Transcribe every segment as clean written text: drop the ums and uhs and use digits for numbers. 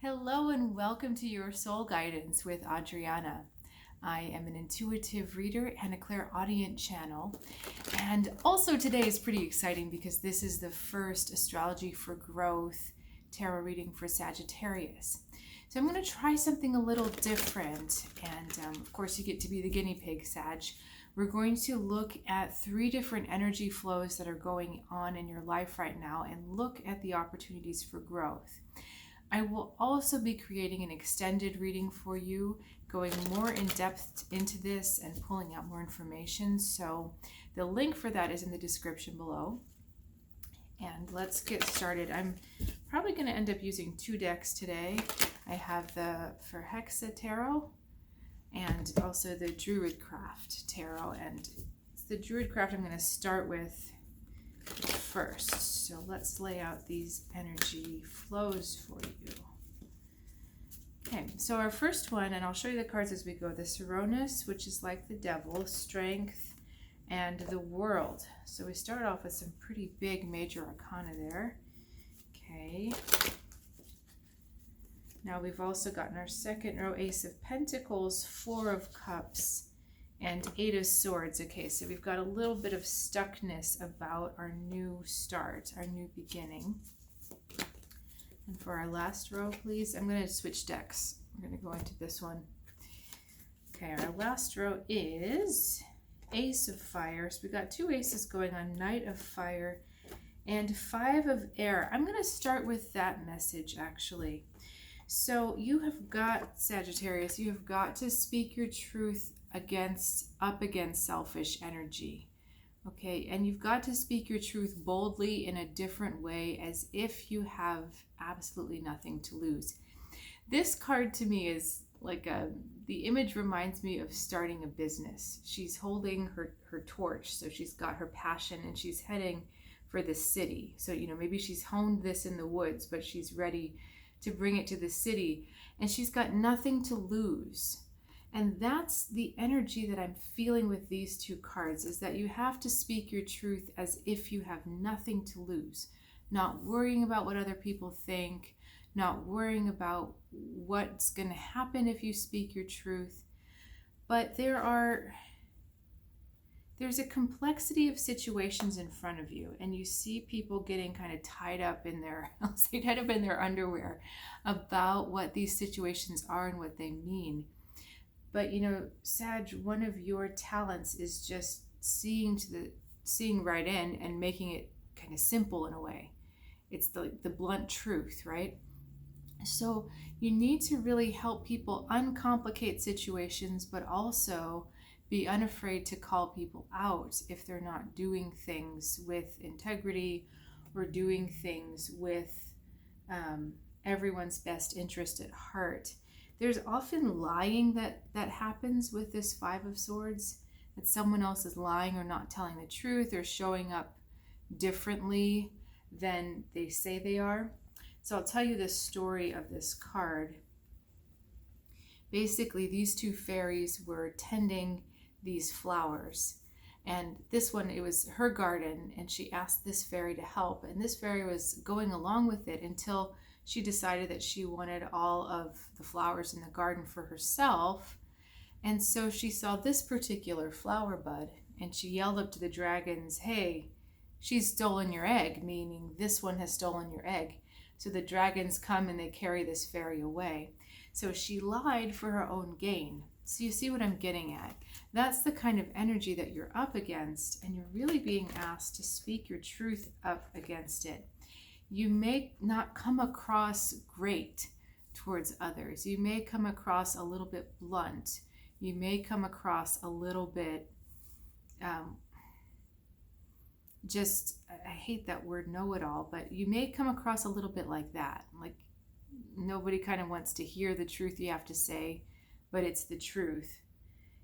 Hello and welcome to your soul guidance with Adriana. I am an intuitive reader and a clairaudient channel. And also today is pretty exciting because this is the first Astrology for Growth tarot reading for Sagittarius. So I'm going to try something a little different. And of course you get to be the guinea pig, Sag. We're going to look at 3 different energy flows that are going on in your life right now and look at the opportunities for growth. I will also be creating an extended reading for you, going more in depth into this and pulling out more information. So the link for that is in the description below. And let's get started. I'm probably going to end up using 2 decks today. I have the for Hexa Tarot and also the Druidcraft Tarot. And it's the Druidcraft I'm going to start with first. So let's lay out these energy flows for you. Okay, so our first one, and I'll show you the cards as we go, the Seronis, which is like the devil, strength, and the world. So we start off with some pretty big major arcana there. Okay. Now we've also gotten our second row, Ace of Pentacles, 4 of Cups, and 8 of Swords. Okay, so we've got a little bit of stuckness about our new start, our new beginning. And for our last row, please, I'm going to switch decks. We're going to go into this one. Okay, our last row is Ace of Fire. So we've got 2 aces going on, Knight of Fire and 5 of Air. I'm going to start with that message, actually. So you have got, Sagittarius, you have got to speak your truth up against selfish energy. Okay, and you've got to speak your truth boldly in a different way, as if you have absolutely nothing to lose. This card to me is like the image reminds me of starting a business. She's holding her torch, so she's got her passion and she's heading for the city. So, maybe she's honed this in the woods, but she's ready to bring it to the city, and she's got nothing to lose. And that's the energy that I'm feeling with these 2 cards, is that you have to speak your truth as if you have nothing to lose, not worrying about what other people think, not worrying about what's going to happen if you speak your truth. But there's a complexity of situations in front of you, and you see people getting kind of tied up in their underwear about what these situations are and what they mean. But Sag, one of your talents is just seeing right in and making it kind of simple in a way. It's the blunt truth, right? So you need to really help people uncomplicate situations, but also be unafraid to call people out if they're not doing things with integrity or doing things with everyone's best interest at heart. There's often lying that happens with this 5 of Swords, that someone else is lying or not telling the truth or showing up differently than they say they are. So I'll tell you the story of this card. Basically, these 2 fairies were tending these flowers, and this one, it was her garden, and she asked this fairy to help, and this fairy was going along with it until she decided that she wanted all of the flowers in the garden for herself. And so she saw this particular flower bud, and she yelled up to the dragons, "Hey, she's stolen your egg," meaning this one has stolen your egg. So the dragons come and they carry this fairy away. So she lied for her own gain. So you see what I'm getting at? That's the kind of energy that you're up against, and you're really being asked to speak your truth up against it. You may not come across great towards others. You may come across a little bit blunt. You may come across a little bit I hate that word know-it-all, but you may come across a little bit like that. Like nobody kind of wants to hear the truth you have to say, but it's the truth.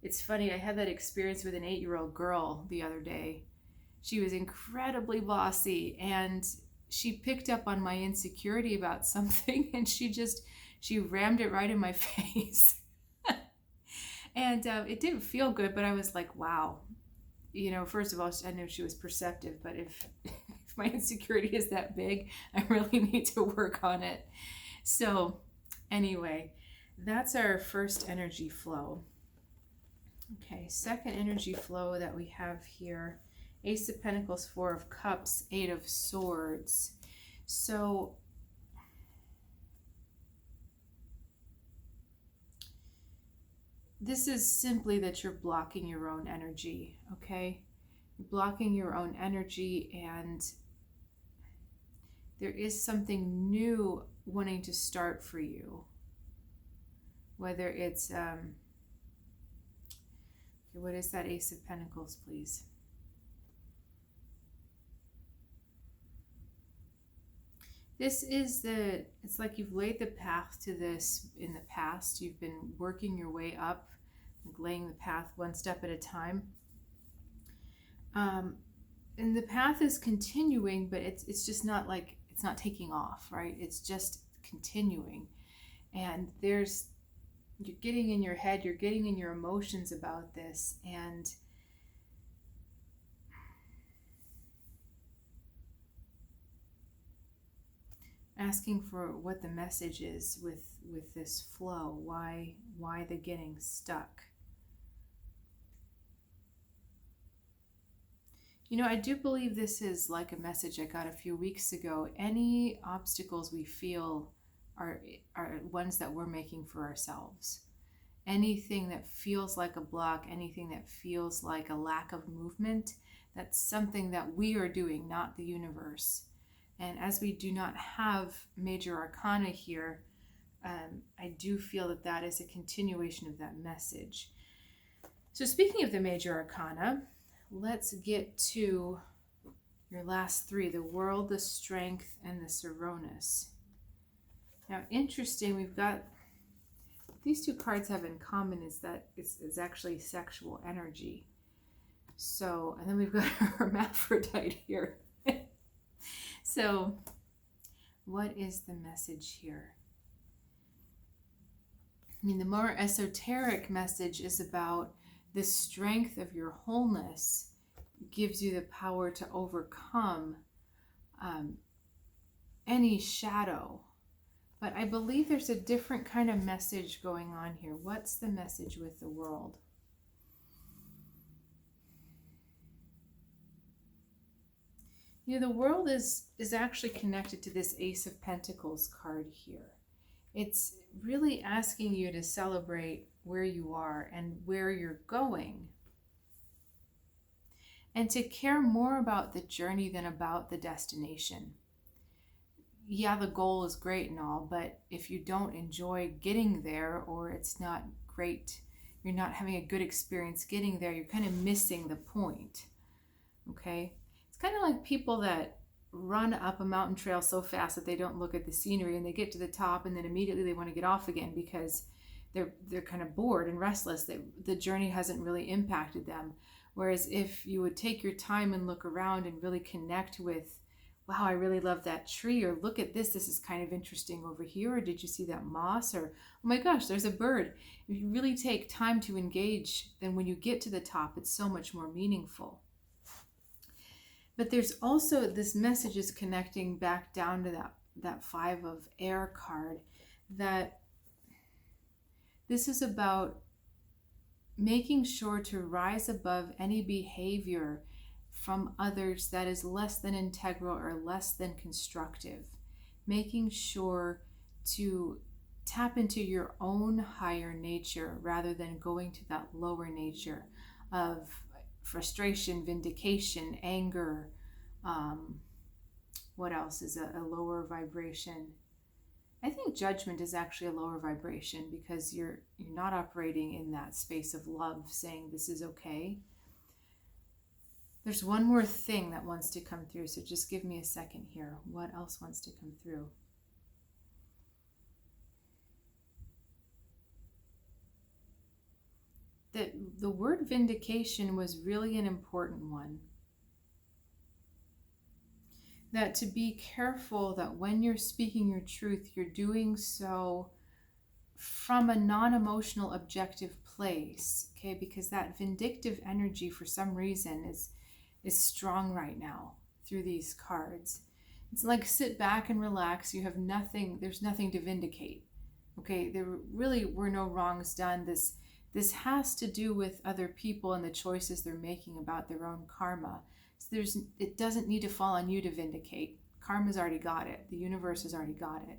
It's funny, I had that experience with an 8-year-old girl the other day. She was incredibly bossy, and she picked up on my insecurity about something, and she rammed it right in my face. And it didn't feel good, but I was like, wow. First of all, I knew she was perceptive, but if my insecurity is that big, I really need to work on it. So Anyway, that's our first energy flow. Okay, second energy flow that we have here, Ace of Pentacles, Four of Cups, Eight of Swords. So this is simply that you're blocking your own energy, okay? You're blocking your own energy, and there is something new wanting to start for you. Whether it's, okay, what is that Ace of Pentacles, please? This is it's like you've laid the path to this in the past. You've been working your way up, like laying the path one step at a time. And the path is continuing, but it's just not like, it's not taking off, right? It's just continuing. And you're getting in your head, you're getting in your emotions about this, and asking for what the message is with this flow. Why the getting stuck? You know, I do believe this is like a message I got a few weeks ago. Any obstacles we feel are ones that we're making for ourselves. Anything that feels like a block, anything that feels like a lack of movement, that's something that we are doing, not the universe. And as we do not have major arcana here, I do feel that that is a continuation of that message. So speaking of the major arcana, let's get to your last three, the World, the Strength, and the Coronis. Now, interesting, we've got, these two cards have in common is that it's actually sexual energy. So, and then we've got a hermaphrodite here. So, what is the message here? I mean, the more esoteric message is about the strength of your wholeness gives you the power to overcome any shadow. But I believe there's a different kind of message going on here. What's the message with the World? You know, the World is actually connected to this Ace of Pentacles card here. It's really asking you to celebrate where you are and where you're going, and to care more about the journey than about the destination. Yeah, the goal is great and all, but if you don't enjoy getting there, or it's not great, you're not having a good experience getting there, you're kind of missing the point, okay? It's kind of like people that run up a mountain trail so fast that they don't look at the scenery, and they get to the top and then immediately they want to get off again because they're kind of bored and restless. The journey hasn't really impacted them. Whereas if you would take your time and look around and really connect with, wow, I really love that tree, or look at this is kind of interesting over here, or did you see that moss, or oh my gosh, there's a bird. If you really take time to engage, then when you get to the top, it's so much more meaningful. But there's also this message is connecting back down to that Five of Air card, that this is about making sure to rise above any behavior from others that is less than integral or less than constructive. Making sure to tap into your own higher nature rather than going to that lower nature of frustration, vindication, anger. What else is a lower vibration? I think judgment is actually a lower vibration, because you're not operating in that space of love, saying this is okay. There's one more thing that wants to come through, so just give me a second here. What else wants to come through? The word vindication was really an important one. That to be careful that when you're speaking your truth, you're doing so from a non-emotional objective place, okay? Because that vindictive energy for some reason is strong right now through these cards. It's like sit back and relax. You have nothing, there's nothing to vindicate. Okay, there really were no wrongs done. This has to do with other people and the choices they're making about their own karma. So it doesn't need to fall on you to vindicate. Karma's already got it. The universe has already got it.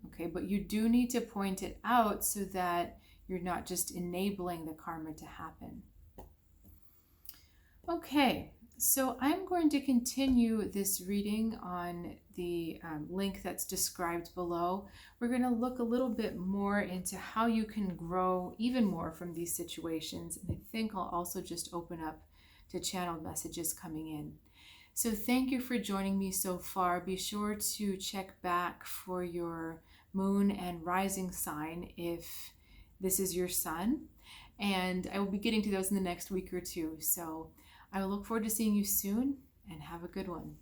Okay, but you do need to point it out so that you're not just enabling the karma to happen. Okay, so I'm going to continue this reading on the link that's described below. We're going to look a little bit more into how you can grow even more from these situations. And I think I'll also just open up to channeled messages coming in. So thank you for joining me so far. Be sure to check back for your moon and rising sign if this is your sun. And I will be getting to those in the next week or two. So I will look forward to seeing you soon, and have a good one.